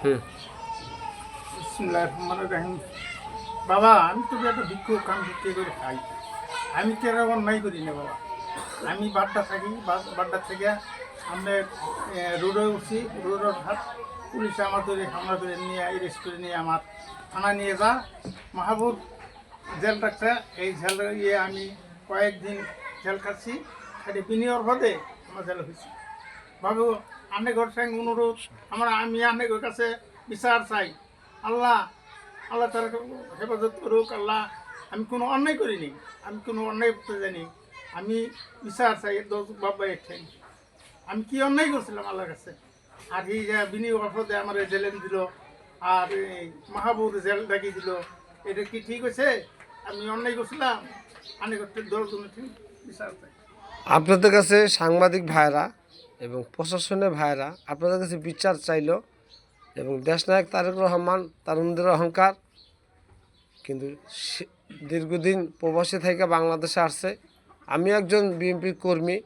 হুম। বিসমিল্লাহির রহমানির রহিম। বাবা, আমি তো একটা ভিক্ষুক, আমি ভিক্ষে করে খাই। আমি তো এরা অন্যায় করি না বাবা। আমি বাড্ডা থাকি, বাড্ডা থেকে আমরা রোডে উঠছি, রোডের হাত পুলিশে আমার ধরে হামলা করে নিয়ে অ্যারেস্ট করে নিয়ে আমার থানা নিয়ে যা মাহবুব জেল রাখছে। এই জেল আমি কয়েকদিন জেল খাচ্ছি, খালি বিনিয়োগ হতে আমার জেল হয়েছি। বাবু, অনেক সঙ্গে অনুরোধ, আমি অনেক কাছে বিচার চাই। আল্লাহ আল্লাহ তার হেফাজত করুক। আল্লাহ, আমি কোনো অন্যায় করিনি, আমি কোনো অন্যায় করতে জানি। আমি বিচার চাই বাবা একটাই, আমি কি অন্যায় করছিলাম আল্লাহর কাছে। আর এই যে বিনিয়োগ অর্থে আমার জেলে দিল, আর এই মাহবুব জেল ডাকি দিল, এটা কি ঠিক হয়েছে? আমি অন্যায় করছিলাম, অনেক ঠিক বিচার চাই। আপনাদের কাছে সাংবাদিক ভাইরা এবং প্রশাসনের ভাইরা আপনাদের কাছে বিচার চাইল, এবং দেশনায়ক তারেক রহমান তারুণদের অহংকার কিন্তু দীর্ঘদিন প্রবাসী থেকে বাংলাদেশে আসছে। আমি একজন বিএনপির কর্মী,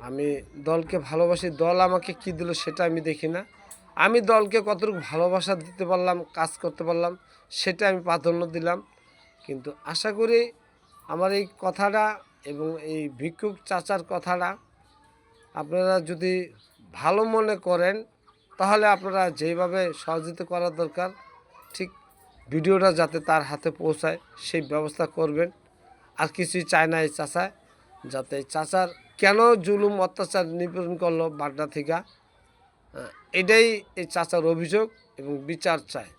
আমি দলকে ভালোবাসি। দল আমাকে কি দিল সেটা আমি দেখি না, আমি দলকে কতটুকু ভালোবাসা দিতে পারলাম, কাজ করতে পারলাম, সেটা আমি প্রাধান্য দিলাম। কিন্তু আশা করি আমার এই কথাটা এবং এই ভিক্ষুক চাচার কথাটা আপনারা যদি ভালো মনে করেন, তাহলে আপনারা যেভাবে সহযোগিতা করা দরকার ঠিক ভিডিওটা যাতে তার হাতে পৌঁছায় সেই ব্যবস্থা করবেন। আর কিছুই চায় না এই চাচা, যাতে চাচার কেন জুলুম অত্যাচার নিপীড়ন করলো বাড্ডা থেকে, এটাই এই চাচার অভিযোগ এবং বিচার চায়।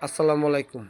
আসসালামু আলাইকুম।